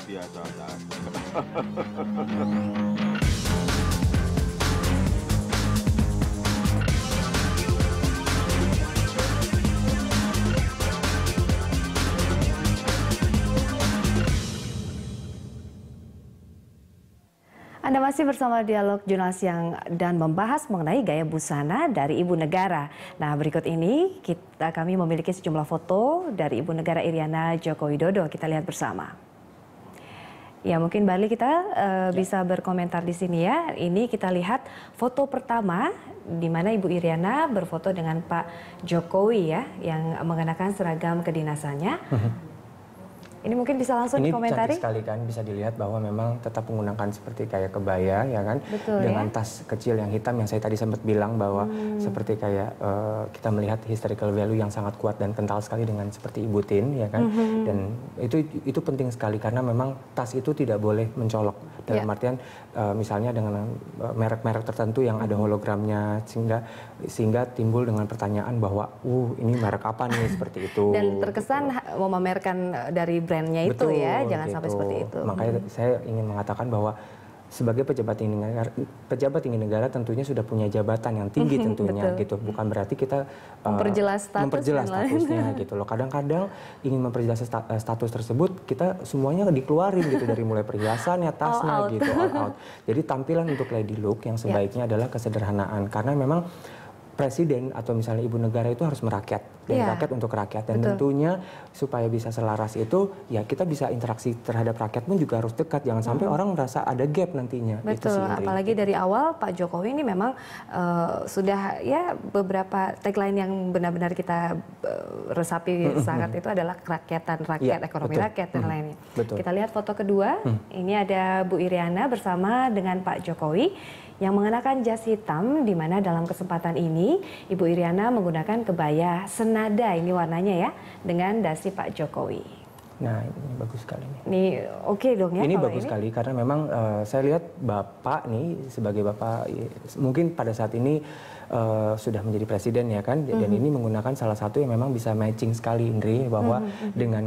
biasa saja. Anda masih bersama Dialog Jurnal Siang dan membahas mengenai gaya busana dari Ibu Negara. Nah, berikut ini kami memiliki sejumlah foto dari Ibu Negara Iriana Joko Widodo. Kita lihat bersama. Ya, mungkin Barli kita bisa berkomentar di sini ya. Ini kita lihat foto pertama di mana Ibu Iriana berfoto dengan Pak Jokowi ya, yang mengenakan seragam kedinasannya. Ini mungkin bisa langsung dikomentari. Ini cantik sekali kan, bisa dilihat bahwa memang tetap menggunakan seperti kayak kebaya ya kan. Betul, dengan ya? tas kecil yang hitam yang saya tadi sempat bilang bahwa seperti kayak kita melihat historical value yang sangat kuat dan kental sekali dengan seperti Ibu Tin ya kan. Dan itu penting sekali karena memang tas itu tidak boleh mencolok dalam artian misalnya dengan merek-merek tertentu yang ada hologramnya sehingga timbul dengan pertanyaan bahwa ini merek apa nih seperti itu. Dan terkesan memamerkan dari brandnya itu. Betul, ya, jangan sampai seperti itu. Makanya saya ingin mengatakan bahwa sebagai pejabat tinggi negara tentunya sudah punya jabatan yang tinggi tentunya gitu. Bukan berarti kita memperjelas statusnya gitu loh. Kadang-kadang ingin memperjelas status tersebut kita semuanya dikeluarin gitu dari mulai perhiasannya, tasnya gitu, all out. Jadi tampilan untuk lady look yang sebaiknya adalah kesederhanaan karena memang presiden atau misalnya ibu negara itu harus merakyat dan rakyat untuk rakyat dan tentunya supaya bisa selaras itu ya kita bisa interaksi terhadap rakyat pun juga harus dekat, jangan sampai orang merasa ada gap nantinya. Betul, itu sih, apalagi dari awal Pak Jokowi ini memang sudah ya beberapa tagline yang benar-benar kita resapi sangat itu adalah kerakyatan rakyat, ekonomi rakyat dan lainnya. Kita lihat foto kedua, ini ada Bu Iriana bersama dengan Pak Jokowi yang mengenakan jas hitam, di mana dalam kesempatan ini Ibu Iriana menggunakan kebaya senada, ini warnanya ya, dengan dasi Pak Jokowi. Nah, ini bagus sekali nih. Ini oke dong ya. Ini bagus sekali karena memang saya lihat Bapak nih sebagai Bapak mungkin pada saat ini sudah menjadi presiden ya kan, dan ini menggunakan salah satu yang memang bisa matching sekali Indri, bahwa dengan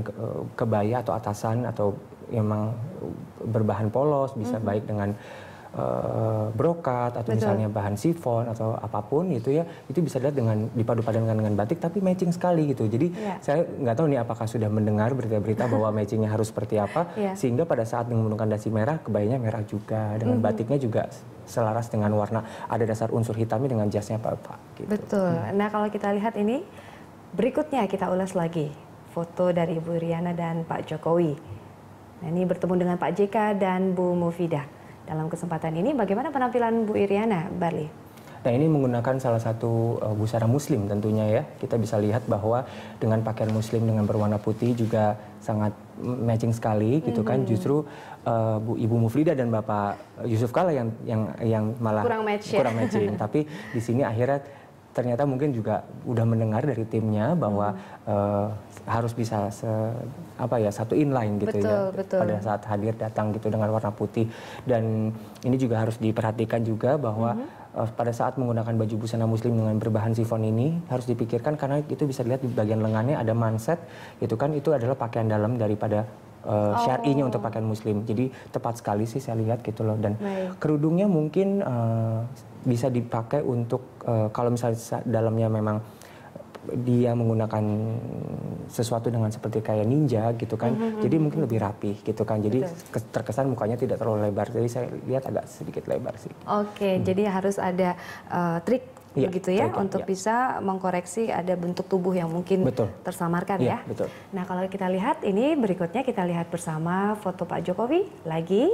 kebaya atau atasan atau memang berbahan polos bisa baik dengan brokat atau misalnya bahan sifon atau apapun itu ya, itu bisa dilihat dengan dipadu-padankan dengan batik tapi matching sekali gitu. Jadi saya nggak tahu nih apakah sudah mendengar berita-berita bahwa matchingnya harus seperti apa sehingga pada saat menggunakan dasi merah kebayanya merah juga dengan batiknya juga selaras dengan warna, ada dasar unsur hitamnya dengan jasnya Pak gitu. Betul. Nah, kalau kita lihat ini berikutnya kita ulas lagi foto dari Ibu Iriana dan Pak Jokowi. Nah, ini bertemu dengan Pak JK dan Bu Mufidah. Dalam kesempatan ini bagaimana penampilan Bu Iriana, Barli? Nah, ini menggunakan salah satu busana muslim tentunya ya. Kita bisa lihat bahwa dengan pakaian muslim dengan berwarna putih juga sangat matching sekali gitu kan. Justru Ibu Muflidah dan Bapak Yusuf Kala yang malah kurang matching. Tapi di sini akhirnya ternyata mungkin juga udah mendengar dari timnya bahwa harus bisa satu inline gitu. Betul. Pada saat hadir datang gitu dengan warna putih. Dan ini juga harus diperhatikan juga bahwa pada saat menggunakan baju busana muslim dengan berbahan sifon ini harus dipikirkan karena itu bisa dilihat di bagian lengannya ada manset gitu kan, itu adalah pakaian dalam daripada syar'inya untuk pakaian muslim. Jadi tepat sekali sih saya lihat gitu loh. Dan kerudungnya mungkin bisa dipakai untuk kalau misalnya dalamnya memang dia menggunakan sesuatu dengan seperti kayak ninja gitu kan, jadi mungkin lebih rapih gitu kan, jadi terkesan mukanya tidak terlalu lebar, jadi saya lihat agak sedikit lebar sih. Oke, jadi harus ada trik begitu ya untuk bisa mengkoreksi ada bentuk tubuh yang mungkin tersamarkan ya. Betul. Nah, kalau kita lihat ini berikutnya kita lihat bersama foto Pak Jokowi lagi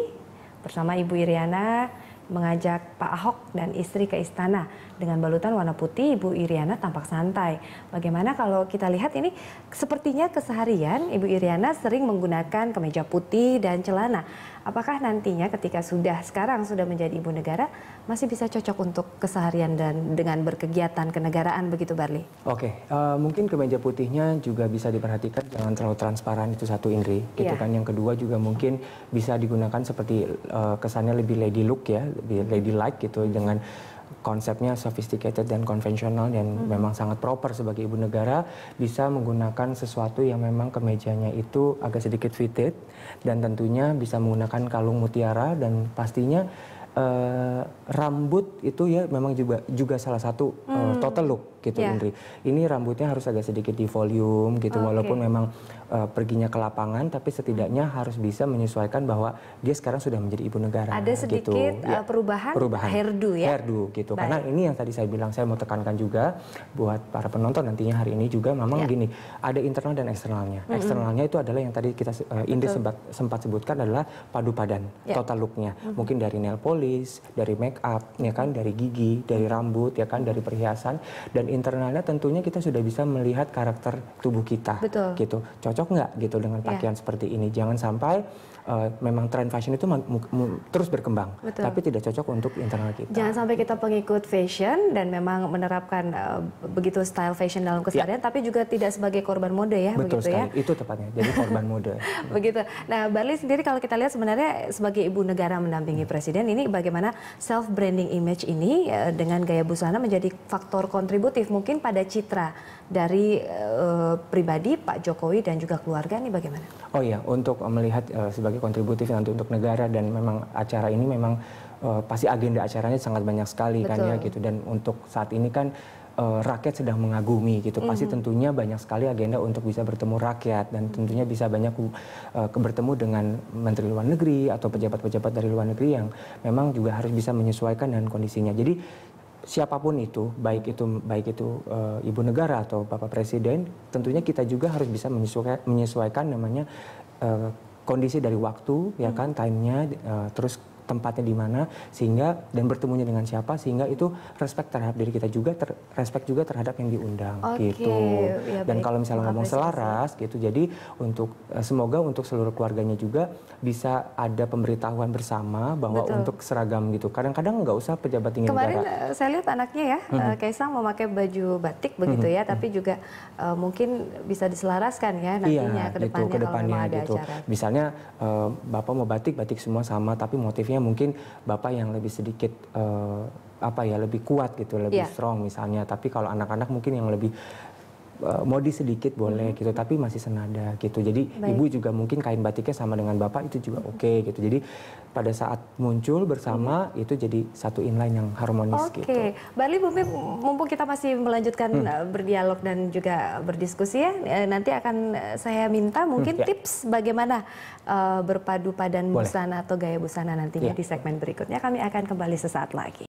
bersama Ibu Iriana mengajak Pak Ahok dan istri ke istana dengan balutan warna putih. Ibu Iriana tampak santai. Bagaimana kalau kita lihat ini sepertinya keseharian Ibu Iriana sering menggunakan kemeja putih dan celana. Apakah nantinya ketika sekarang sudah menjadi ibu negara masih bisa cocok untuk keseharian dan dengan berkegiatan kenegaraan begitu, Barli? Oke, mungkin kemeja putihnya juga bisa diperhatikan jangan terlalu transparan, itu satu Indri gitu kan. Yang kedua juga mungkin bisa digunakan seperti kesannya lebih lady look ya, lebih lady like gitu, dengan konsepnya sophisticated dan konvensional dan memang sangat proper sebagai ibu negara, bisa menggunakan sesuatu yang memang kemejanya itu agak sedikit fitted dan tentunya bisa menggunakan kalung mutiara dan pastinya rambut itu ya memang juga salah satu total look gitu Indri. Ini rambutnya harus agak sedikit di volume gitu walaupun memang perginya ke lapangan tapi setidaknya harus bisa menyesuaikan bahwa dia sekarang sudah menjadi ibu negara. Ada sedikit gitu. perubahan hairdo ya. Hairdo gitu. Karena ini yang tadi saya bilang saya mau tekankan juga buat para penonton nantinya hari ini juga memang gini, ada internal dan eksternalnya. Eksternalnya itu adalah yang tadi kita Indri sempat sebutkan adalah padu padan total looknya. Mungkin dari nail polish, dari make up, ya kan, dari gigi, dari rambut, ya kan, dari perhiasan. Dan internalnya tentunya kita sudah bisa melihat karakter tubuh kita. Betul. Gitu. Cocok nggak gitu dengan pakaian seperti ini? Jangan sampai memang tren fashion itu terus berkembang, tapi tidak cocok untuk internal kita. Jangan sampai kita pengikut fashion dan memang menerapkan begitu style fashion dalam keseharian, tapi juga tidak sebagai korban mode ya. Betul begitu sekali, itu tepatnya, jadi korban mode. Begitu. Nah, Barli sendiri kalau kita lihat sebenarnya sebagai ibu negara mendampingi presiden, ini bagaimana self branding image ini dengan gaya busana menjadi faktor kontributif mungkin pada citra dari pribadi Pak Jokowi dan juga keluarga, ini bagaimana? Oh iya, untuk melihat sebagai kontributif nanti untuk negara dan memang acara ini memang pasti agenda acaranya sangat banyak sekali kan ya gitu, dan untuk saat ini kan rakyat sedang mengagumi gitu, pasti tentunya banyak sekali agenda untuk bisa bertemu rakyat dan tentunya bisa banyak bertemu dengan Menteri Luar Negeri atau pejabat-pejabat dari luar negeri yang memang juga harus bisa menyesuaikan dengan kondisinya. Jadi siapapun itu, baik itu ibu negara atau Bapak Presiden, tentunya kita juga harus bisa menyesuaikan namanya kondisi dari waktu, ya kan, time-nya, terus tempatnya di mana, sehingga dan bertemunya dengan siapa, sehingga itu respect terhadap diri kita juga, respect juga terhadap yang diundang gitu. Ya, dan baik. kalau misalnya ngomong selaras gitu, jadi untuk semoga untuk seluruh keluarganya juga bisa ada pemberitahuan bersama bahwa untuk seragam gitu. Kadang-kadang nggak usah pejabat tinggi Kemarin negara. saya lihat anaknya ya, Kaisang memakai baju batik begitu ya, tapi juga mungkin bisa diselaraskan ya nantinya ke depannya gitu, kalau memang ada gitu. acara. Misalnya Bapak mau batik semua sama, tapi motifnya mungkin Bapak yang lebih sedikit lebih kuat gitu, lebih strong misalnya. Tapi kalau anak-anak mungkin yang lebih modi sedikit boleh gitu, tapi masih senada gitu. Jadi ibu juga mungkin kain batiknya sama dengan Bapak itu juga oke gitu. Jadi pada saat muncul bersama itu jadi satu inline yang harmonis gitu. Barli, mumpung kita masih melanjutkan berdialog dan juga berdiskusi ya, nanti akan saya minta mungkin tips bagaimana berpadu padan busana atau gaya busana nantinya di segmen berikutnya. Kami akan kembali sesaat lagi.